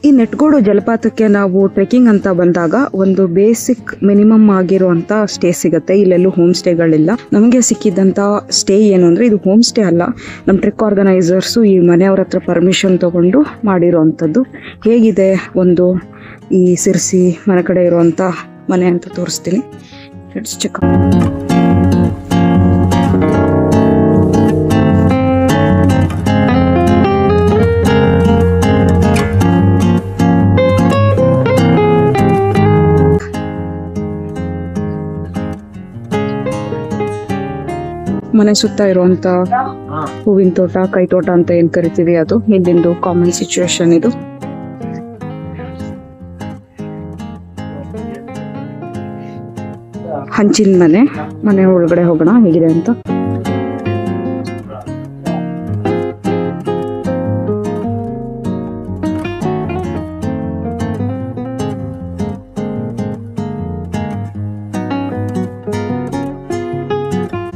ಈ ನೆಟ್ಗೋಡು ಜಲಪಾತಕ್ಕೆ ನಾವು ಟ್ರೆಕ್ಕಿಂಗ್ ಅಂತ ಬಂದಾಗ ಒಂದು ಬೇಸಿಕ್ ಮಿನಿಮಮ್ ಆಗಿರುವಂತ ಸ್ಟೇ ಸಿಗುತ್ತೆ. ಇಲ್ಲೆಲ್ಲೂ ಹೋಮ್ ಸ್ಟೇಗಳಿಲ್ಲ. ನಮಗೆ ಸಿಕ್ಕಿದಂತ ಸ್ಟೇ ಏನು ಅಂದ್ರೆ ಇದು ಹೋಮ್ ಸ್ಟೇ ಅಲ್ಲ, ನಮ್ಮ ಟ್ರೆಕ್ ಆರ್ಗನೈಸರ್ಸು ಈ ಮನೆಯವ್ರ ಹತ್ರ ಪರ್ಮಿಷನ್ ತಗೊಂಡು ಮಾಡಿರೋವಂಥದ್ದು. ಹೇಗಿದೆ ಒಂದು ಈ ಸಿರ್ಸಿ ಮನೆ ಕಡೆ ಇರುವಂತ ಮನೆ ಅಂತ ತೋರಿಸ್ತೀನಿ. Let's check. ಮನೆ ಸುತ್ತ ಇರುವಂತ ಹೂವಿನ ತೋಟ, ಕೈ ತೋಟ ಅಂತ ಏನ್ ಕರಿತೀವಿ ಅದು ಇಲ್ಲಿಂದು ಕಾಮನ್ ಸಿಚುವೇಶನ್. ಇದು ಹಂಚಿನ ಮನೆ. ಮನೆ ಒಳಗಡೆ ಹೋಗೋಣ ಹೇಗಿದೆ ಅಂತ.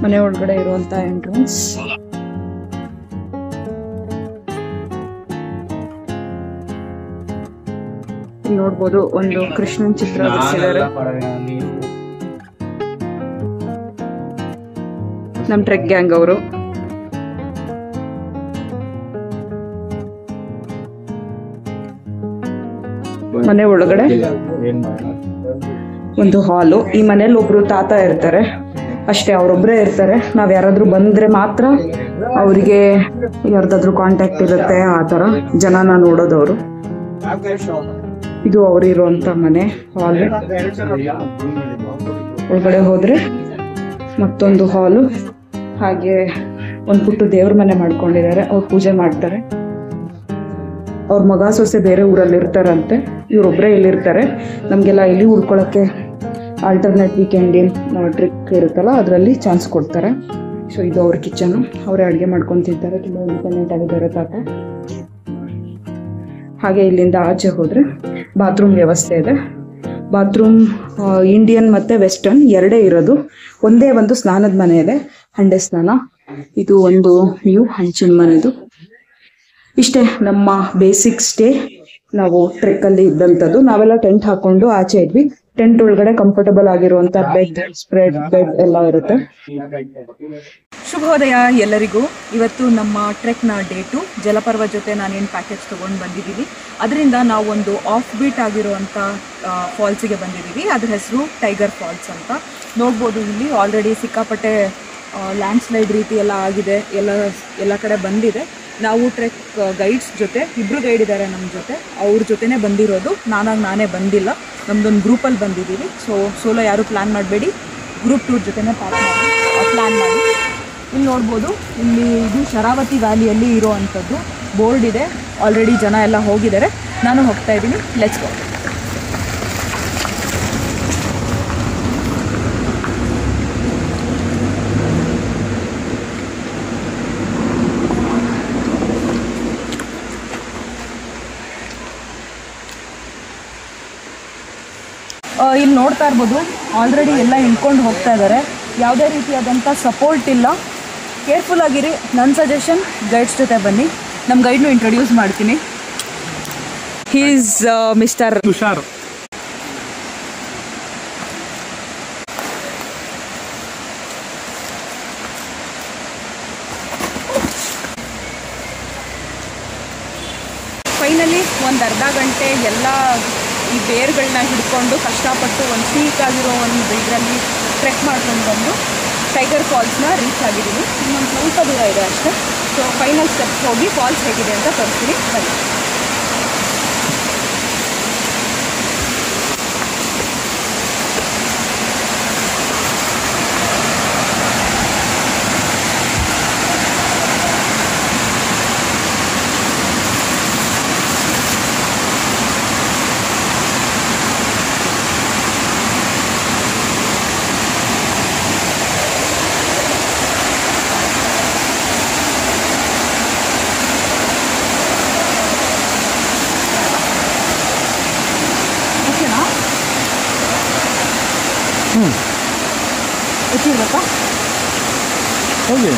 ಮನೆ ಒಳಗಡೆ ಇರುವಂತ ಎಂಟ್ರೆನ್ಸ್. ನೋಡ್ಬೋದು ಒಂದು ಕೃಷ್ಣನ್ ಚಿತ್ರ ಬಿಡಿಸಿದ್ದಾರೆ. ನಮ್ ಟ್ರೆಕ್ ಗ್ಯಾಂಗ್ ಅವರು. ಮನೆ ಒಳಗಡೆ ಒಂದು ಹಾಲು. ಈ ಮನೇಲಿ ಒಬ್ರು ತಾತ ಇರ್ತಾರೆ ಅಷ್ಟೇ, ಅವರೊಬ್ಬರೇ ಇರ್ತಾರೆ. ನಾವ್ ಯಾರಾದ್ರೂ ಬಂದ್ರೆ ಮಾತ್ರ ಅವರಿಗೆ ಯಾರ್ದಾದ್ರೂ ಕಾಂಟ್ಯಾಕ್ಟ್ ಇರುತ್ತೆ, ಆ ತರ ಜನನ ನೋಡೋದವ್ರು. ಇದು ಅವ್ರಿರುವಂತ ಮನೆ ಹಾಲು. ಒಳಗಡೆ ಹೋದ್ರೆ ಮತ್ತೊಂದು ಹಾಲು. ಹಾಗೆ ಒಂದ್ ಪುಟ್ಟು ದೇವ್ರ ಮನೆ ಮಾಡ್ಕೊಂಡಿದ್ದಾರೆ. ಅವ್ರು ಪೂಜೆ ಮಾಡ್ತಾರೆ. ಅವ್ರ ಮಗ ಸೊಸೆ ಬೇರೆ ಊರಲ್ಲಿ ಇರ್ತಾರಂತೆ, ಇವ್ರೊಬ್ರೇ ಇಲ್ಲಿರ್ತಾರೆ. ನಮ್ಗೆಲ್ಲ ಇಲ್ಲಿ ಉಳ್ಕೊಳಕ್ಕೆ ಆಲ್ಟರ್ನೇಟ್ ವೀಕೆಂಡ್ ಟ್ರಿಕ್ ಇರುತ್ತಲ್ಲ ಅದರಲ್ಲಿ ಚಾನ್ಸ್ ಕೊಡ್ತಾರೆ. ಸೊ ಇದು ಅವ್ರ ಕಿಚನ್. ಅವರೇ ಅಡುಗೆ ಮಾಡ್ಕೊತಿದ್ದಾರೆ. ತುಂಬ ಇಂಡಿಪೆಂಡೆಂಟ್ ಆಗಿದ್ದಾರೆ ತಾತ. ಹಾಗೆ ಇಲ್ಲಿಂದ ಆಚೆ ಹೋದ್ರೆ ಬಾತ್ರೂಮ್ ವ್ಯವಸ್ಥೆ ಇದೆ. ಬಾತ್ರೂಮ್ ಇಂಡಿಯನ್ ಮತ್ತೆ ವೆಸ್ಟರ್ನ್ ಎರಡೇ ಇರೋದು. ಒಂದೇ ಒಂದು ಸ್ನಾನದ ಮನೆ ಇದೆ, ಹಂಡೆ ಸ್ನಾನ. ಇದು ಒಂದು ವ್ಯೂ ಹಂಚಿನ ಮನೆದು. ಇಷ್ಟೇ ನಮ್ಮ ಬೇಸಿಕ್ ಸ್ಟೇ. ನಾವು ಟ್ರೆಕ್ ಅಲ್ಲಿ ಇದ್ದಂಥದ್ದು. ನಾವೆಲ್ಲ ಟೆಂಟ್ ಹಾಕೊಂಡು ಆಚೆ ಇದ್ವಿ. ಟೆಂಟ್ ಒಳಗಡೆ ಕಂಫರ್ಟಬಲ್ ಆಗಿರುವಂತ ಬೆಡ್, ಸ್ಪ್ರೆಡ್ ಬೆಡ್ ಎಲ್ಲ ಇರುತ್ತೆ. ಶುಭೋದಯ ಎಲ್ಲರಿಗೂ. ಇವತ್ತು ನಮ್ಮ ಟ್ರೆಕ್ನ ಡೇ 2. ಜಲಪರ್ವ ಜೊತೆ ನಾನೇನು ಪ್ಯಾಕೇಜ್ ತೊಗೊಂಡು ಬಂದಿದ್ದೀವಿ, ಅದರಿಂದ ನಾವು ಒಂದು ಆಫ್ ಬೀಟ್ ಆಗಿರುವಂಥ ಫಾಲ್ಸಿಗೆ ಬಂದಿದ್ದೀವಿ. ಅದ್ರ ಹೆಸರು ಟೈಗರ್ ಫಾಲ್ಸ್ ಅಂತ. ನೋಡ್ಬೋದು ಇಲ್ಲಿ ಆಲ್ರೆಡಿ ಸಿಕ್ಕಾಪಟ್ಟೆ ಲ್ಯಾಂಡ್ ಸ್ಲೈಡ್ ರೀತಿ ಎಲ್ಲ ಆಗಿದೆ, ಎಲ್ಲ ಕಡೆ ಬಂದಿದೆ. ನಾವು ಟ್ರೆಕ್ ಗೈಡ್ಸ್ ಜೊತೆ, ಇಬ್ಬರು ಗೈಡ್ ಇದ್ದಾರೆ ನಮ್ಮ ಜೊತೆ, ಅವ್ರ ಜೊತೆನೇ ಬಂದಿರೋದು. ನಾನೇ ಬಂದಿಲ್ಲ, ನಮ್ದೊಂದು ಗ್ರೂಪಲ್ಲಿ ಬಂದಿದ್ದೀವಿ. ಸೋಲೋ ಯಾರು ಪ್ಲ್ಯಾನ್ ಮಾಡಬೇಡಿ, ಗ್ರೂಪ್ ಟೂರ್ ಜೊತೆನೇ ಪ್ಲ್ಯಾನ್ ಮಾಡಿ. ಇಲ್ಲಿ ನೋಡ್ಬೋದು, ಇಲ್ಲಿ ಇದು ಶರಾವತಿ ವ್ಯಾಲಿಯಲ್ಲಿ ಇರೋ ಅಂಥದ್ದು ಬೋರ್ಡ್ ಇದೆ. ಆಲ್ರೆಡಿ ಜನ ಎಲ್ಲ ಹೋಗಿದ್ದಾರೆ, ನಾನು ಹೋಗ್ತಾ ಇದ್ದೀನಿ. Let's go. ಇಲ್ಲಿ ನೋಡ್ತಾ ಇರ್ಬೋದು, ಆಲ್ರೆಡಿ ಎಲ್ಲ ಇಳ್ಕೊಂಡು ಹೋಗ್ತಾ ಇದ್ದಾರೆ. ಯಾವುದೇ ರೀತಿಯಾದಂಥ ಸಪೋರ್ಟ್ ಇಲ್ಲ. ಕೇರ್ಫುಲ್ ಆಗಿರಿ. ನನ್ನ ಸಜೆಷನ್, ಗೈಡ್ಸ್ ಜೊತೆ ಬನ್ನಿ. ನಮ್ಮ ಗೈಡ್ನು ಇಂಟ್ರೊಡ್ಯೂಸ್ ಮಾಡ್ತೀನಿ. He is mister Tushar. Finally ಒಂದು ಅರ್ಧ ಗಂಟೆ ಎಲ್ಲ ಈ ಬೇರ್ಗಳನ್ನ ಹಿಡ್ಕೊಂಡು ಕಷ್ಟಪಟ್ಟು ಒಂದು ಸ್ಟೀಕ್ ಆಗಿರೋ ಒಂದು ಇದರಲ್ಲಿ ಟ್ರೆಕ್ ಮಾಡ್ಕೊಂಡು ಬಂದು ಟೈಗರ್ ಫಾಲ್ಸ್ನ ರೀಚ್ ಆಗಿದ್ದೀನಿ. ಇನ್ನೊಂದು ಸ್ವಲ್ಪ ದೂರ ಇದೆ ಅಷ್ಟೇ. ಸೊ ಫೈನಲ್ ಸ್ಟೆಪ್ಸ್ ಹೋಗಿ ಫಾಲ್ಸ್ ಹೇಗಿದೆ ಅಂತ ತೋರಿಸ್ತೀನಿ ಬನ್ನಿ. ಎತ್ತಿರ್ಬೇಕಾ? ಹೋಗಿ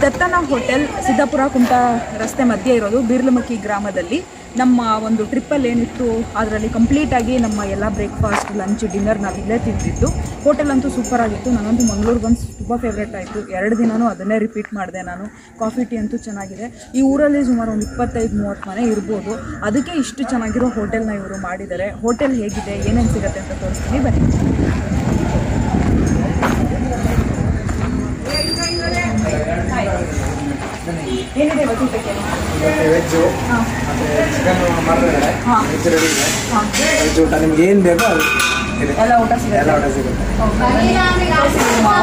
ದತ್ತನ ಹೋಟೆಲ್ ಸಿದ್ದಾಪುರ ಕುಮಟ ರಸ್ತೆ ಮಧ್ಯೆ ಇರೋದು ಬೀರ್ಲಮಕ್ಕಿ ಗ್ರಾಮದಲ್ಲಿ. ನಮ್ಮ ಒಂದು ಟ್ರಿಪ್ಪಲ್ಲಿ ಏನಿತ್ತು ಅದರಲ್ಲಿ ಕಂಪ್ಲೀಟಾಗಿ ನಮ್ಮ ಎಲ್ಲ ಬ್ರೇಕ್ಫಾಸ್ಟ್, ಲಂಚ್, ಡಿನ್ನರ್ ನಾವಿಲ್ಲೇ ತಿಂದಿದ್ದು. ಹೋಟೆಲ್ ಅಂತೂ ಸೂಪರ್ ಆಗಿತ್ತು. ನಾನಂತೂ ಮಂಗಳೂರು ಬಂದು ತುಂಬ ಫೇವ್ರೇಟ್ ಆಯಿತು. 2 ದಿನವೂ ಅದನ್ನೇ ರಿಪೀಟ್ ಮಾಡಿದೆ ನಾನು. ಕಾಫಿ ಟೀ ಅಂತೂ ಚೆನ್ನಾಗಿದೆ. ಈ ಊರಲ್ಲಿ ಸುಮಾರು ಒಂದು 25-30 ಮನೆ ಇರ್ಬೋದು. ಅದಕ್ಕೆ ಇಷ್ಟು ಚೆನ್ನಾಗಿರೋ ಹೋಟೆಲ್ನ ಇವರು ಮಾಡಿದ್ದಾರೆ. ಹೋಟೆಲ್ ಹೇಗಿದೆ, ಏನೇನು ಸಿಗುತ್ತೆ ಅಂತ ತೋರಿಸ್ತೀನಿ ಬನ್ನಿ. ಏನಿದೆ ಊಟಕ್ಕೆ? ವೆಜ್ಜು ಮತ್ತು ಚಿಕನ್ ಮಾಡಿದ್ರೆ ವೆಜ್ ರೆಡಿ ಇದೆ. ವೆಜ್ ಊಟ ನಿಮ್ಗೆ ಏನು ಬೇಕೋ ಅದು ಇದೆ, ಎಲ್ಲ ಊಟ ಸಿಗುತ್ತೆ. ಎಲ್ಲ ಊಟ ಸಿಗುತ್ತೆ.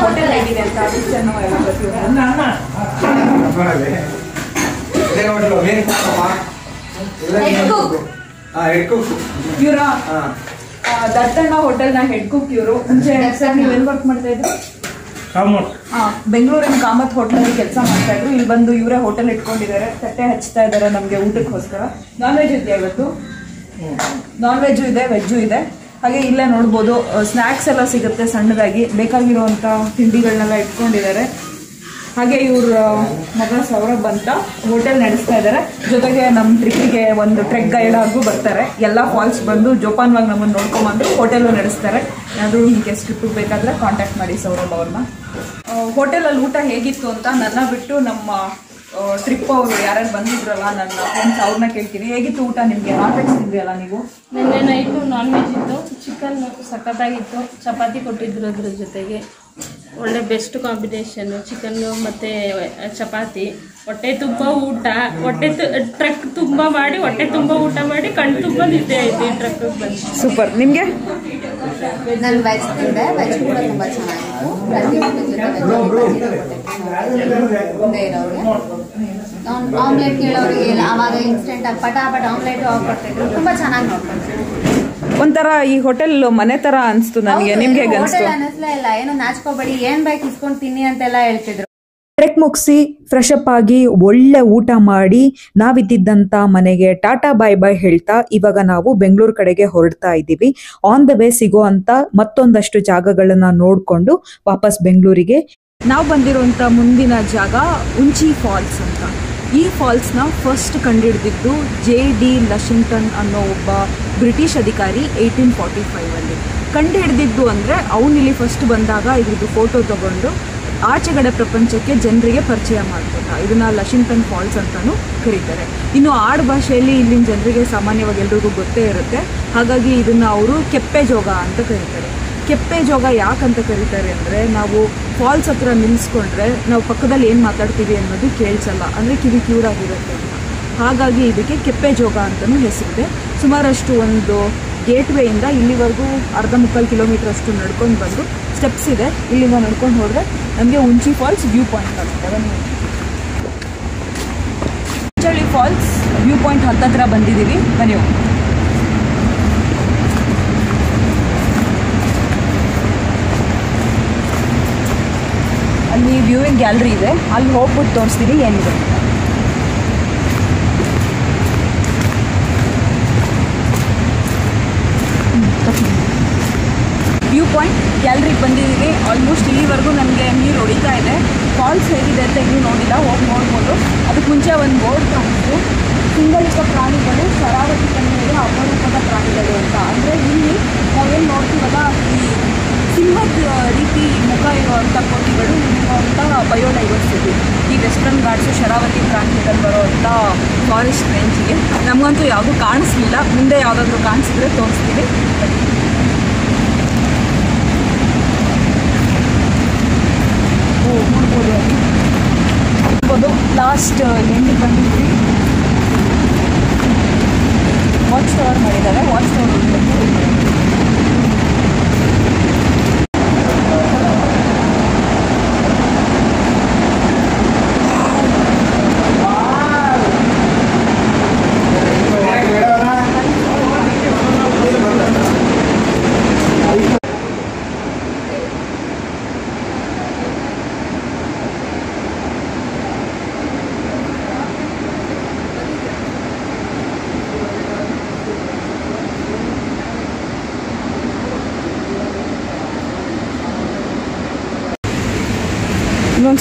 ಹೋಟೆಲ್ ಹೇಗಿದೆ ಅಂತ ಇದೇ ಹೋಟೆಲು ಮೇನ್ ಹೆಡ್ ಕುಕ್ ಇವರ ದತ್ತಣ್ಣ ಹೋಟೆಲ್ನ ಹೆಡ್ ಕುಕ್ ಇವರು. ಮುಂಚೆ ಸರ್ ನೀವು ಎಲ್ಲಿ ವರ್ಕ್ ಮಾಡ್ತಾ ಇದ್ರು? ಬೆಂಗಳೂರಿನ ಕಾಮತ್ ಹೋಟೆಲ್ ಕೆಲಸ ಮಾಡ್ತಾ ಇದ್ರು. ಇಲ್ಲಿ ಬಂದು ಇವರೇ ಹೋಟೆಲ್ ಇಟ್ಕೊಂಡಿದ್ದಾರೆ. ತಟ್ಟೆ ಹಚ್ತಾ ಇದ್ದಾರೆ ನಮಗೆ ಊಟಕ್ಕೋಸ್ಕರ. ನಾನ್ ವೆಜ್ ಇದೆಯಾ ಇವತ್ತು? ನಾನ್ ವೆಜ್ಜು ಇದೆ, ವೆಜ್ಜು ಇದೆ. ಹಾಗೆ ಇಲ್ಲೇ ನೋಡ್ಬೋದು ಸ್ನ್ಯಾಕ್ಸ್ ಎಲ್ಲ ಸಿಗುತ್ತೆ ಸಣ್ಣದಾಗಿ. ಬೇಕಾಗಿರುವಂಥ ತಿಂಡಿಗಳನ್ನೆಲ್ಲ ಇಟ್ಕೊಂಡಿದ್ದಾರೆ. ಹಾಗೆ ಇವ್ರ ಮಗ ಸೌರಭ್ ಅಂತ ಹೋಟೆಲ್ ನಡೆಸ್ತಾ ಇದ್ದಾರೆ. ಜೊತೆಗೆ ನಮ್ಮ ಟ್ರಿಪ್ಪಿಗೆ ಒಂದು ಟ್ರೆಕ್ ಗೈಡ್ ಆಗೂ ಬರ್ತಾರೆ. ಎಲ್ಲ ಫಾಲ್ಸ್ ಬಂದು ಜೋಪಾನವಾಗಿ ನಮ್ಮನ್ನು ನೋಡ್ಕೊಂಬಂದು ಹೋಟೆಲ್ಲು ನಡೆಸ್ತಾರೆ. ಏನಾದರೂ ಹೀಗೆ ಟ್ರಿಪ್ಪಿಗೆ ಬೇಕಾದರೆ ಕಾಂಟ್ಯಾಕ್ಟ್ ಮಾಡಿ ಸೌರಭ್ ಅವ್ರನ್ನ. ಹೋಟೆಲಲ್ಲಿ ಊಟ ಹೇಗಿತ್ತು ಅಂತ ನನ್ನ ಬಿಟ್ಟು ನಮ್ಮ ಟ್ರಿಪ್ ಅವರು ಯಾರ್ಯಾರು ಬಂದಿದ್ರಲ್ಲ ನನ್ನ ಫ್ರೆಂಡ್ಸ್ ಅವ್ರನ್ನ ಕೇಳ್ತೀನಿ. ಹೇಗಿತ್ತು ಊಟ ನಿಮಗೆ? ನಾನ್ ವೆಜ್ ತಿಂದಿರಲ್ಲ ನೀವು? ನಿನ್ನೆ ನೈಟು ನಾನ್ ವೆಜ್ ಇತ್ತು. ಚಿಕನ್ ಸಖತ್ತಾಗಿತ್ತು. ಚಪಾತಿ ಕೊಟ್ಟಿದ್ರು ಅದ್ರ ಜೊತೆಗೆ. ಒಳ್ಳೆ ಬೆಸ್ಟ್ ಕಾಂಬಿನೇಷನ್ನು ಚಿಕನ್ನು ಮತ್ತು ಚಪಾತಿ. ಹೊಟ್ಟೆ ತುಂಬ ಊಟ, ಟ್ರಕ್ ತುಂಬ ಮಾಡಿ, ಹೊಟ್ಟೆ ತುಂಬ ಊಟ ಮಾಡಿ, ಕಣ್ಣು ತುಂಬ ನಿದ್ದೆ ಆಯಿತು ಈ ಟ್ರಕ್ಕಿಗೆ ಬಂದು. ಸೂಪರ್. ನಿಮಗೆ? ನಾನು ವೆಜ್ ತಿಂದೆ. ವೆಜ್ ಕೂಡ ತುಂಬ ಚೆನ್ನಾಗಿತ್ತು. ಮುಂದೆ ಇರೋರಿಗೆ ಆಮ್ಲೆಟ್ ಕೇಳೋರಿಗೆ ಆವಾಗ ಇನ್ಸ್ಟೆಂಟ್ ಆಗಿ ಪಟಾಪಟ್ ಆಮ್ಲೆಟ್ ಹಾಕೊಡ್ತಿದ್ರು. ತುಂಬ ಚೆನ್ನಾಗಿ ನೋಡ್ಕೊಳ್ತಾರೆ. ಒಂಥರ ಈ ಹೋಟೆಲ್ ಮನೆ ತರ ಅನ್ಸ್ತು ನನಗೆ. ನಿಮ್ಗೆ ಹೇಗೆ ಅನ್ಸ್ತು? ಅನ್ನಿಸ್ಲೇ ಇಲ್ಲ. ಏನು ನಾಚ್ಕೋಬೇಡಿ, ಏನ್ ಬೇಕು ಇಸ್ಕೊಂಡು ತಿನ್ನಿ ಅಂತೆಲ್ಲ ಹೇಳ್ತಿದ್ರು. ಟ್ರೆಕ್ ಮುಗಿಸಿ ಫ್ರೆಶ್ ಅಪ್ ಆಗಿ ಒಳ್ಳೆ ಊಟ ಮಾಡಿ ನಾವಿದ್ದಂಥ ಮನೆಗೆ ಟಾಟಾ ಬಾಯ್ ಬಾಯ್ ಹೇಳ್ತಾ ಇವಾಗ ನಾವು ಬೆಂಗಳೂರು ಕಡೆಗೆ ಹೊರಡ್ತಾ ಇದ್ದೀವಿ. ಆನ್ ದ ವೇ ಸಿಗೋ ಅಂತ ಮತ್ತೊಂದಷ್ಟು ಜಾಗಗಳನ್ನ ನೋಡಿಕೊಂಡು ವಾಪಸ್ ಬೆಂಗಳೂರಿಗೆ. ನಾವು ಬಂದಿರುವಂಥ ಮುಂದಿನ ಜಾಗ ಉಂಚಿ ಫಾಲ್ಸ್ ಅಂತ. ಈ ಫಾಲ್ಸ್ನ ಫಸ್ಟ್ ಕಂಡುಹಿಡಿದಿದ್ದು JD ಲಶಿಂಗ್ಟನ್ ಅನ್ನೋ ಒಬ್ಬ ಬ್ರಿಟಿಷ್ ಅಧಿಕಾರಿ 1845 ಕಂಡುಹಿಡಿದಿದ್ದು. ಅಂದರೆ ಅವನಿಲ್ಲಿ ಫಸ್ಟ್ ಬಂದಾಗ ಇದ್ರದ್ದು ಫೋಟೋ ತಗೊಂಡು ಆಚೆಗಡೆ ಪ್ರಪಂಚಕ್ಕೆ ಜನರಿಗೆ ಪರಿಚಯ ಮಾಡಿಕೊಟ್ಟ. ಇದನ್ನು ಲಶಿಂಗ್ಟನ್ ಫಾಲ್ಸ್ ಅಂತಲೂ ಕರೀತಾರೆ. ಇನ್ನು ಆಡು ಭಾಷೆಯಲ್ಲಿ ಇಲ್ಲಿನ ಜನರಿಗೆ ಸಾಮಾನ್ಯವಾಗಿ ಎಲ್ರಿಗೂ ಗೊತ್ತೇ ಇರುತ್ತೆ. ಹಾಗಾಗಿ ಇದನ್ನು ಅವರು ಕೆಪ್ಪೆ ಜೋಗ ಅಂತ ಕರೀತಾರೆ. ಕೆಪ್ಪೆ ಜೋಗ ಯಾಕಂತ ಕರೀತಾರೆ ಅಂದರೆ, ನಾವು ಫಾಲ್ಸ್ ಹತ್ರ ನಿಲ್ಲಿಸ್ಕೊಂಡ್ರೆ ನಾವು ಪಕ್ಕದಲ್ಲಿ ಏನು ಮಾತಾಡ್ತೀವಿ ಅನ್ನೋದು ಕೇಳಿಸಲ್ಲ, ಅಂದರೆ ಕಿವಿ ಕ್ಯೂರಾಗಿರುತ್ತೆ ಅಂತ. ಹಾಗಾಗಿ ಇದಕ್ಕೆ ಕೆಪ್ಪೆ ಜೋಗ ಅಂತಲೂ ಹೆಸರಿದೆ. ಸುಮಾರಷ್ಟು ಒಂದು ಗೇಟ್ವೇಯಿಂದ ಇಲ್ಲಿವರೆಗೂ 1/4 ಕಿಲೋಮೀಟರ್ ಅಷ್ಟು ನಡ್ಕೊಂಡು ಬಂದು ಸ್ಟೆಪ್ಸ್ ಇದೆ. ಇಲ್ಲಿಂದ ನಡ್ಕೊಂಡು ಹೋದರೆ ನಮಗೆ ಉಂಚಿ ಫಾಲ್ಸ್ ವ್ಯೂ ಪಾಯಿಂಟ್ ಆಗುತ್ತೆ. ಉಂಚಳ್ಳಿ ಫಾಲ್ಸ್ ವ್ಯೂ ಪಾಯಿಂಟ್ ಹತ್ತತ್ರ ಬಂದಿದ್ದೀವಿ. ಬನ್ನಿ. ಅಲ್ಲಿ ವ್ಯೂವಿಂಗ್ ಗ್ಯಾಲರಿ ಇದೆ, ಅಲ್ಲಿ ಹೋಗ್ಬಿಟ್ಟು ತೋರಿಸ್ತೀನಿ ಏನಿದೆ. ವ್ಯೂ ಪಾಯಿಂಟ್ ಗ್ಯಾಲರಿಗೆ ಬಂದಿದ್ದೀವಿ. ಆಲ್ಮೋಸ್ಟ್ ಇಲ್ಲಿವರೆಗೂ ನನಗೆ ನೀರು ಹೊಡಿತಾ ಇದೆ. ಫಾಲ್ಸ್ ಹೇಗಿದೆ ಅಂತ ಇನ್ನೂ ನೋಡಿಲ್ಲ, ಹೋಗಿ ನೋಡ್ಬೋದು. ಅದಕ್ಕೆ ಮುಂಚೆ ಒಂದು ಬೋರ್ಡ್ ಕಾಣಿಸ್ತು, ಸಿಂಗಳಿಕ ಪ್ರಾಣಿಗಳು ಶರಾವತಿ ಕಣಿವೆಯ ಅಪರೂಪದ ಪ್ರಾಣಿಗಳು ಅಂತ. ಅಂದರೆ ಇಲ್ಲಿ ನಾವೇನು ನೋಡ್ತೀವಲ್ಲ, ಈ ಸಿಂಹದ ರೀತಿ ಮುಖ ಇರುವಂಥ ಕೋಟಿಗಳು ಇರುವಂಥ ಬಯೋಡೈವರ್ಸಿಟಿ. ಈ ವೆಸ್ಟರ್ನ್ ಘಾಟ್ಸು ಶರಾವತಿ ಪ್ರಾಂತ್ಯದಲ್ಲಿ ಬರುವಂಥ ಫಾರೆಸ್ಟ್ ರೇಂಜಿಗೆ ನಮಗಂತೂ ಯಾವುದೂ ಕಾಣಿಸ್ಲಿಲ್ಲ. ಮುಂದೆ ಯಾವುದಾದ್ರೂ ಕಾಣಿಸಿದ್ರೆ ತೋರಿಸ್ತೀವಿ. ನೋಡ್ಬೋದು ಲಾಸ್ಟ್ ಎಂಡ್ ಬಂದಿದ್ವಿ. ವಾಚ್ ಟವರ್ ಮಾಡಿದ್ದಾರೆ. ವಾಚ್ ಟವರ್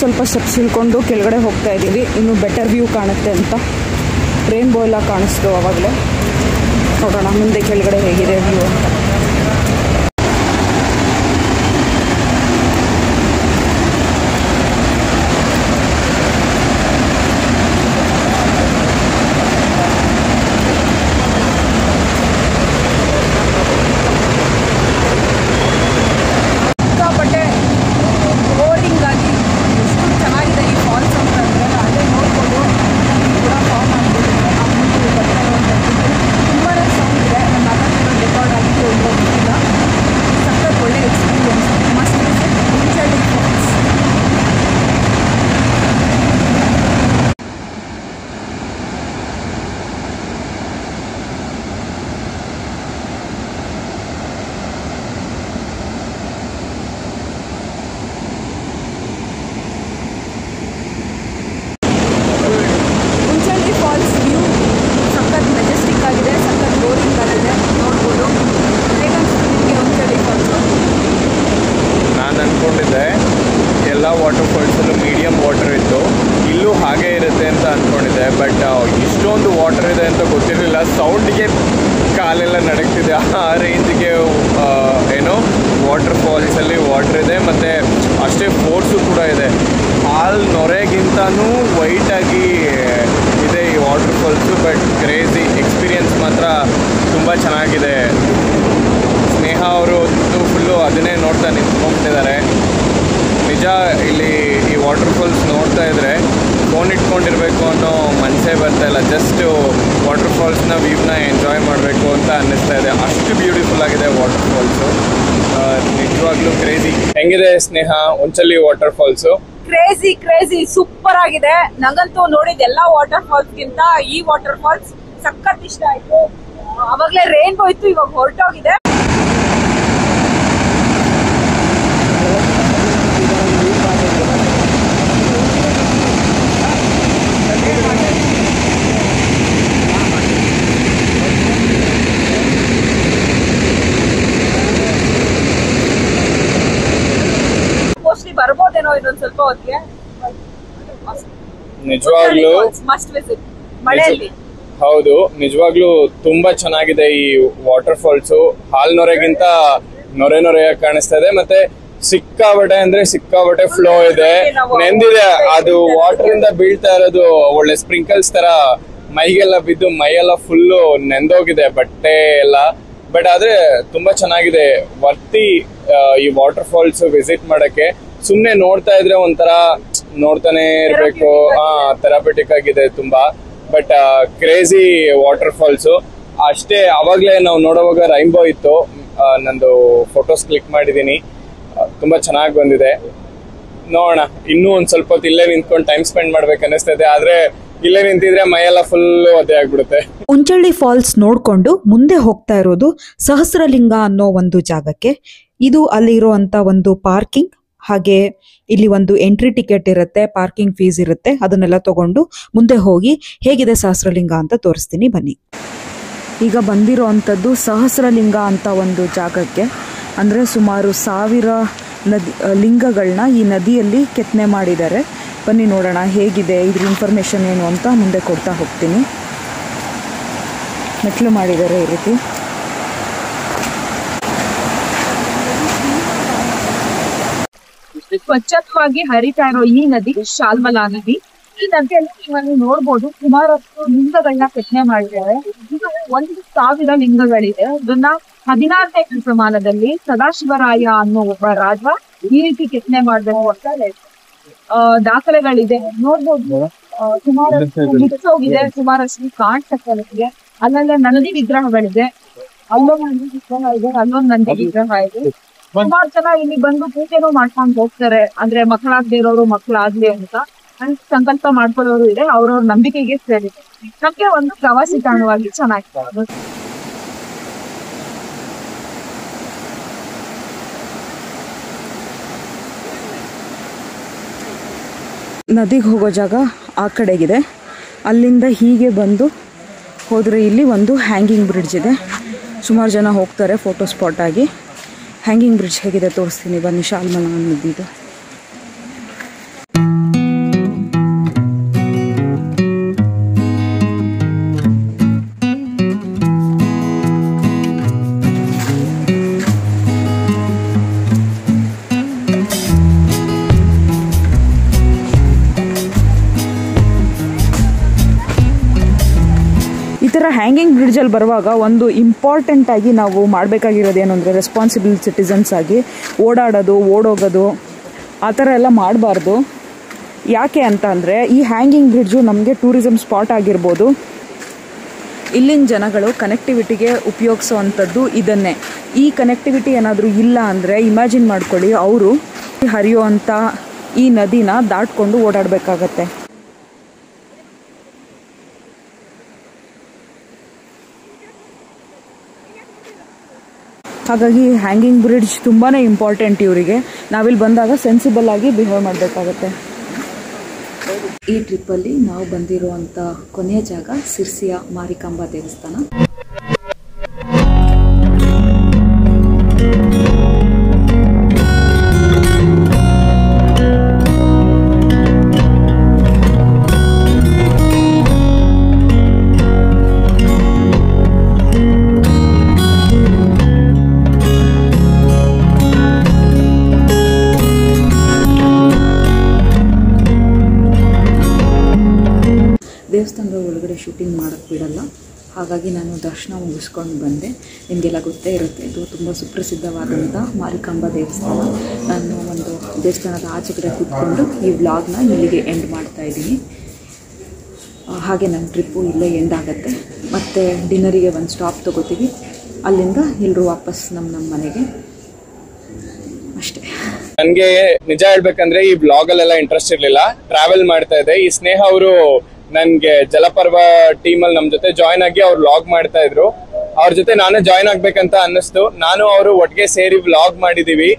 ಸ್ವಲ್ಪ ಸ್ಟೆಪ್ಸ್ ಇಳ್ಕೊಂಡು ಕೆಳಗಡೆ ಹೋಗ್ತಾ ಇದ್ದೀವಿ. ಇನ್ನು ಬೆಟರ್ ವ್ಯೂ ಕಾಣುತ್ತೆ ಅಂತ. ರೇನ್ಬೋ ಎಲ್ಲ ಕಾಣಿಸ್ತು ಆವಾಗಲೇ. ನೋಡೋಣ ಮುಂದೆ ಕೆಳಗಡೆ ಹೇಗಿದೆ ವ್ಯೂ ಅಂತ. ವಾಟರ್ ಫಾಲ್ಸಲ್ಲೂ ಮೀಡಿಯಮ್ ವಾಟರ್ ಇತ್ತು, ಇಲ್ಲೂ ಹಾಗೆ ಇರುತ್ತೆ ಅಂತ ಅಂದ್ಕೊಂಡಿದ್ದೆ. ಬಟ್ ಇಷ್ಟೊಂದು ವಾಟರ್ ಇದೆ ಅಂತ ಗೊತ್ತಿರಲಿಲ್ಲ. ಸೌಂಡಿಗೆ ಕಾಲೆಲ್ಲ ನಡಗ್ತಿದೆ, ಆ ರೇಂಜಿಗೆ ಏನೋ ವಾಟರ್ ಫಾಲ್ಸಲ್ಲಿ ವಾಟರ್ ಇದೆ. ಮತ್ತು ಅಷ್ಟೇ ಫೋರ್ಸು ಕೂಡ ಇದೆ. ಹಾಲ್ ನೊರೆಗಿಂತನೂ ವೈಟಾಗಿ ಇದೆ ಈ water falls. But crazy experience ಮಾತ್ರ ತುಂಬ ಚೆನ್ನಾಗಿದೆ. ಸ್ನೇಹ ಅವರು ಫುಲ್ಲು ಅದನ್ನೇ ನೋಡ್ತಾ ನಿಂತ್ಕೊಂಡ್ಬಿಟ್ಟಿದ್ದಾರೆ. ನಿಜ ಇಲ್ಲಿ ಈ ವಾಟರ್ ಫಾಲ್ಸ್ ನೋಡ್ತಾ ಇದ್ರೆ ಫೋನ್ ಇಟ್ಕೊಂಡಿರ್ಬೇಕು ಅನ್ನೋ ಮನಸ್ಸೇ ಬರ್ತಾ ಇಲ್ಲ. ಜಸ್ಟ್ ವಾಟರ್ ಫಾಲ್ಸ್ನ ವ್ಯೂನ ಎಂಜಾಯ್ ಮಾಡಬೇಕು ಅಂತ ಅನ್ನಿಸ್ತಾ ಇದೆ. ಅಷ್ಟು ಬ್ಯೂಟಿಫುಲ್ ಆಗಿದೆ ವಾಟರ್ ಫಾಲ್ಸು. ನಿಜವಾಗ್ಲೂ ಕ್ರೇಜಿ. ಹೆಂಗಿದೆ Sneha Unchalli water falls? Crazy super ಆಗಿದೆ. ನಂಗಂತೂ ನೋಡಿದ ಎಲ್ಲಾ ವಾಟರ್ ಫಾಲ್ಸ್ಗಿಂತ ಈ ವಾಟರ್ ಫಾಲ್ಸ್ ಸಖತ್ ಇಷ್ಟ ಆಯ್ತು. ಅವಾಗ್ಲೇ ರೇನ್ಬೋ ಇತ್ತು, ಇವಾಗ ಹೊರಟೋಗಿದೆ. ಮೋಸ್ಟ್ಲಿ ಬರ್ಬೋದೇನೋ ಇನ್ನೊಂದ್ ಸ್ವಲ್ಪ ಹೊತ್ತಿಗೆ. ನಿಜವಾಗ್ಲೂ ಮಸ್ಟ್ ವಿಸಿಟ್ ಮಳೆಯಲ್ಲಿ. ಹೌದು, ನಿಜವಾಗ್ಲೂ ತುಂಬಾ ಚೆನ್ನಾಗಿದೆ ಈ ವಾಟರ್ ಫಾಲ್ಸು. ಹಾಲ್ ನೊರೆಗಿಂತ ನೊರೆಯಾಗಿ ಕಾಣಿಸ್ತಾ ಇದೆ. ಮತ್ತೆ ಸಿಕ್ಕಾಬಟ್ಟೆ ಫ್ಲೋ ಇದೆ, ನೆಂದಿದೆ. ಅದು ವಾಟರ್ ಇಂದ ಬೀಳ್ತಾ ಇರೋದು ಒಳ್ಳೆ ಸ್ಪ್ರಿಂಕಲ್ಸ್ ತರ ಮೈಗೆಲ್ಲ ಬಿದ್ದು ಮೈಯೆಲ್ಲ ಫುಲ್ಲು ನೆಂದೋಗಿದೆ ಬಟ್ಟೆ ಎಲ್ಲ. ಬಟ್ ಆದ್ರೆ ತುಂಬಾ ಚೆನ್ನಾಗಿದೆ. ವರ್ತಿ ಈ ವಾಟರ್ ಫಾಲ್ಸ್ ವಿಸಿಟ್ ಮಾಡಕ್ಕೆ. ಸುಮ್ನೆ ನೋಡ್ತಾ ಇದ್ರೆ ಒಂಥರ ನೋಡ್ತಾನೆ ಇರ್ಬೇಕು. ಥೆರಪೆಟಿಕ್ ಆಗಿದೆ ತುಂಬಾ. ಬಟ್ ಕ್ರೇಜಿ ವಾಟರ್ ಫಾಲ್ಸು ಅಷ್ಟೇ. ಅವಾಗ್ಲೇ ನಾವು ನೋಡುವಾಗ ರೈನ್ಬೋ ಇತ್ತು. ನಂದು ಫೋಟೋಸ್ ಕ್ಲಿಕ್ ಮಾಡಿದೀನಿ, ತುಂಬಾ ಚೆನ್ನಾಗಿ ಬಂದಿದೆ. ನೋಡೋಣ, ಇನ್ನೂ ಒಂದ್ ಸ್ವಲ್ಪ ಹೊತ್ತು ಇಲ್ಲೇ ನಿಂತ್ಕೊಂಡು ಟೈಮ್ ಸ್ಪೆಂಡ್ ಮಾಡ್ಬೇಕು ಅನಿಸ್ತದೆ. ಆದ್ರೆ ಇಲ್ಲೇ ನಿಂತಿದ್ರೆ ಮೈಯೆಲ್ಲ ಫುಲ್ ಒದ್ದೆ ಆಗ್ಬಿಡುತ್ತೆ. ಉಂಚಳ್ಳಿ ಫಾಲ್ಸ್ ನೋಡ್ಕೊಂಡು ಮುಂದೆ ಹೋಗ್ತಾ ಇರೋದು ಸಹಸ್ರಲಿಂಗ ಅನ್ನೋ ಒಂದು ಜಾಗಕ್ಕೆ. ಇದು ಅಲ್ಲಿರುವಂತ ಒಂದು ಪಾರ್ಕಿಂಗ್. ಹಾಗೆ ಇಲ್ಲಿ ಒಂದು ಎಂಟ್ರಿ ಟಿಕೆಟ್ ಇರುತ್ತೆ, ಪಾರ್ಕಿಂಗ್ ಫೀಸ್ ಇರುತ್ತೆ. ಅದನ್ನೆಲ್ಲ ತಗೊಂಡು ಮುಂದೆ ಹೋಗಿ ಹೇಗಿದೆ ಸಹಸ್ರಲಿಂಗ ಅಂತ ತೋರಿಸ್ತೀನಿ ಬನ್ನಿ. ಈಗ ಬಂದಿರೋ ಅಂಥದ್ದು ಸಹಸ್ರಲಿಂಗ ಅಂತ ಒಂದು ಜಾಗಕ್ಕೆ. ಅಂದರೆ ಸುಮಾರು 1000 ಲಿಂಗಗಳನ್ನ ಈ ನದಿಯಲ್ಲಿ ಕೆತ್ತನೆ ಮಾಡಿದ್ದಾರೆ. ಬನ್ನಿ ನೋಡೋಣ ಹೇಗಿದೆ, ಇದ್ರ ಇನ್ಫಾರ್ಮೇಷನ್ ಏನು ಅಂತ ಮುಂದೆ ಕೊಡ್ತಾ ಹೋಗ್ತೀನಿ. ಮೆಟ್ಲು ಮಾಡಿದ್ದಾರೆ ಈ ರೀತಿ. ಸ್ವಚ್ಛವಾಗಿ ಹರಿತಾ ಇರೋ ಈ ನದಿ ಶಾಲ್ಮಲಾ ನದಿ. ಈ ನದಿಯಲ್ಲಿ ನೀವು ನೋಡ್ಬೋದು ಸುಮಾರಷ್ಟು ಲಿಂಗಗಳನ್ನ ಕೆತ್ತನೆ ಮಾಡಿದ್ದಾರೆ. ಇದು 1000 ಲಿಂಗಗಳಿದೆ. ಅದನ್ನ 16ನೇ ಶತಮಾನದಲ್ಲಿ ಸದಾಶಿವರಾಯ ಅನ್ನೋ ಒಬ್ಬ ರಾಜ ಈ ರೀತಿ ಕೆತ್ತನೆ ಮಾಡಬೇಕು ಅಂತ ದಾಖಲೆಗಳಿದೆ. ನೋಡ್ಬೋದು ಸುಮಾರಷ್ಟು ಬಿಡಿಸೋಗಿದೆ, ಸುಮಾರಷ್ಟು ಕಾಣ್ಸಕ್ಕೆ. ಅಲ್ಲಲ್ಲೇ ನಂದಿ ವಿಗ್ರಹಗಳಿದೆ. ಅಲ್ಲೊಂದು ನಂದಿ ವಿಗ್ರಹ ಇದೆ, ಅಲ್ಲೊಂದು ನಂದಿ ವಿಗ್ರಹ ಇದೆ. ಸುಮಾರು ಜನ ಇಲ್ಲಿ ಬಂದು ಪೂಜೆನೂ ಮಾಡ್ಕೊಂಡು ಹೋಗ್ತಾರೆ. ಅಂದ್ರೆ ಮಕ್ಕಳಾಗದೇ ಇರೋರು ಮಕ್ಕಳಾಗ್ಲಿ ಅಂತ ಸಂಕಲ್ಪ ಮಾಡ್ಕೊಳ್ಳೋರು ಇದೆ. ಅವ್ರವ್ರ ನಂಬಿಕೆಗೆ ಸೇರಿದೆ. ನಮ್ಗೆ ಒಂದು ಪ್ರವಾಸಿ ತಾಣವಾಗಿ ಚೆನ್ನಾಗಿದೆ. ನದಿಗೆ ಹೋಗೋ ಜಾಗ ಆ ಕಡೆಗಿದೆ. ಅಲ್ಲಿಂದ ಹೀಗೆ ಬಂದು ಹೋದರೆ ಇಲ್ಲಿ ಒಂದು ಹ್ಯಾಂಗಿಂಗ್ ಬ್ರಿಡ್ಜ್ ಇದೆ. ಸುಮಾರು ಜನ ಹೋಗ್ತಾರೆ ಫೋಟೋ ಸ್ಪಾಟ್ ಆಗಿ. ಹ್ಯಾಂಗಿಂಗ್ ಬ್ರಿಡ್ಜ್ ಹೇಗಿದೆ ತೋರಿಸ್ತೀನಿ ಬನ್ನಿ. ಶಾಲ್ಮಲಾ ನದಿದು ಥರ ಹ್ಯಾಂಗಿಂಗ್ ಬ್ರಿಡ್ಜಲ್ಲಿ ಬರುವಾಗ ಒಂದು ಇಂಪಾರ್ಟೆಂಟ್ ಆಗಿ ನಾವು ಮಾಡಬೇಕಾಗಿರೋದು ಏನು ಅಂದರೆ ರೆಸ್ಪಾನ್ಸಿಬಲ್ ಸಿಟಿಸನ್ಸ್ ಆಗಿ ಓಡಾಡೋದು ಓಡೋಗೋದು ಆ ಥರ ಎಲ್ಲ ಮಾಡಬಾರ್ದು. ಯಾಕೆ ಅಂತ ಅಂದರೆ ಈ ಹ್ಯಾಂಗಿಂಗ್ ಬ್ರಿಡ್ಜು ನಮಗೆ ಟೂರಿಸಮ್ ಸ್ಪಾಟ್ ಆಗಿರ್ಬೋದು. ಇಲ್ಲಿನ ಜನಗಳು ಕನೆಕ್ಟಿವಿಟಿಗೆ ಉಪಯೋಗಿಸೋವಂಥದ್ದು ಇದನ್ನೇ. ಈ ಕನೆಕ್ಟಿವಿಟಿ ಏನಾದರೂ ಇಲ್ಲ ಅಂದರೆ ಇಮ್ಯಾಜಿನ್ ಮಾಡ್ಕೊಳ್ಳಿ, ಅವರು ಹರಿಯುವಂಥ ಈ ನದಿನ ದಾಟ್ಕೊಂಡು ಓಡಾಡಬೇಕಾಗತ್ತೆ. ಹಾಗಾಗಿ ಹ್ಯಾಂಗಿಂಗ್ ಬ್ರಿಡ್ಜ್ ತುಂಬಾ ಇಂಪಾರ್ಟೆಂಟ್ ಇವರಿಗೆ. ನಾವಿಲ್ಲಿ ಬಂದಾಗ ಸೆನ್ಸಿಬಲ್ ಆಗಿ ಬಿಹೇವ್ ಮಾಡಬೇಕಾಗತ್ತೆ. ಈ ಟ್ರಿಪ್ಪಲ್ಲಿ ನಾವು ಬಂದಿರುವಂಥ ಕೊನೆಯ ಜಾಗ ಸಿರ್ಸಿಯ ಮಾರಿಕಾಂಬಾ ದೇವಸ್ಥಾನ. ದೇವಸ್ಥಾನದ ಒಳಗಡೆ ಶೂಟಿಂಗ್ ಮಾಡೋಕ್ಕೆ ಬಿಡಲ್ಲ, ಹಾಗಾಗಿ ನಾನು ದರ್ಶನ ಮುಗಿಸ್ಕೊಂಡು ಬಂದೆ. ನಿಮಗೆಲ್ಲ ಗೊತ್ತೇ ಇರುತ್ತೆ, ಇದು ತುಂಬ ಸುಪ್ರಸಿದ್ಧವಾದಂಥ ಮಾರಿಕಾಂಬಾ ದೇವಸ್ಥಾನ. ನಾನು ಒಂದು ದೇವಸ್ಥಾನದ ಆಚೆಗಡೆ ಕೂತ್ಕೊಂಡು ಈ ವ್ಲಾಗ್ನ ಇಲ್ಲಿಗೆ ಎಂಡ್ ಮಾಡ್ತಾಯಿದ್ದೀನಿ. ಹಾಗೆ ನನ್ನ ಟ್ರಿಪ್ಪು ಇಲ್ಲೇ ಎಂಡ್ ಆಗುತ್ತೆ. ಮತ್ತು ಡಿನ್ನರಿಗೆ ಒಂದು ಸ್ಟಾಪ್ ತೊಗೋತೀವಿ, ಅಲ್ಲಿಂದ ಎಲ್ಲರೂ ವಾಪಸ್ ನಮ್ಮ ಮನೆಗೆ ಅಷ್ಟೇ. ನನಗೆ ನಿಜ ಹೇಳ್ಬೇಕಂದ್ರೆ ಈ ಬ್ಲಾಗ್ ಅಲ್ಲೆಲ್ಲ ಇಂಟ್ರೆಸ್ಟ್ ಇರಲಿಲ್ಲ, ಟ್ರಾವೆಲ್ ಮಾಡ್ತಾ ಇದ್ದೆ. ಈ ಸ್ನೇಹ ಅವರು ನನ್ಗೆ ಜಲಪರ್ವ ಟೀಮಲ್ಲಿ ನಮ್ ಜೊತೆ ಜಾಯ್ನ್ ಆಗಿ ಅವ್ರು ವ್ಲಾಗ್ ಮಾಡ್ತಾ ಇದ್ರು. ಅವ್ರ ಜೊತೆ ನಾನು ಜಾಯ್ನ್ ಆಗ್ಬೇಕಂತ ಅನ್ನಿಸ್ತು. ನಾನು ಅವರು ಒಟ್ಟಿಗೆ ಸೇರಿ ವ್ಲಾಗ್ ಮಾಡಿದೀವಿ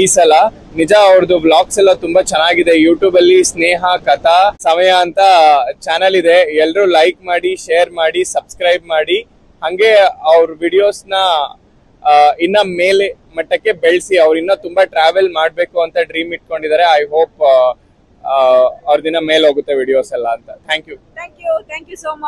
ಈ ಸಲ. ನಿಜ ಅವ್ರದ್ದು ವ್ಲಾಗ್ಸ್ ಎಲ್ಲ ತುಂಬಾ ಚೆನ್ನಾಗಿದೆ. ಯೂಟ್ಯೂಬ್ ಅಲ್ಲಿ ಸ್ನೇಹ ಕಥಾ ಸಮಯ ಅಂತ ಚಾನಲ್ ಇದೆ. ಎಲ್ರು ಲೈಕ್ ಮಾಡಿ, ಶೇರ್ ಮಾಡಿ, ಸಬ್ಸ್ಕ್ರೈಬ್ ಮಾಡಿ. ಹಂಗೆ ಅವ್ರ ವಿಡಿಯೋಸ್ ನ ಇನ್ನ ಮೇಲೆ ಮಟ್ಟಕ್ಕೆ ಬೆಳೆಸಿ. ಅವ್ರು ಇನ್ನ ತುಂಬಾ ಟ್ರಾವೆಲ್ ಮಾಡ್ಬೇಕು ಅಂತ ಡ್ರೀಮ್ ಇಟ್ಕೊಂಡಿದ್ದಾರೆ. ಐ ಹೋಪ್ ಅವ್ರ ದಿನ ಮೇಲೆ ಹೋಗುತ್ತೆ ವಿಡಿಯೋಸ್ ಎಲ್ಲ ಅಂತ. Thank you so much.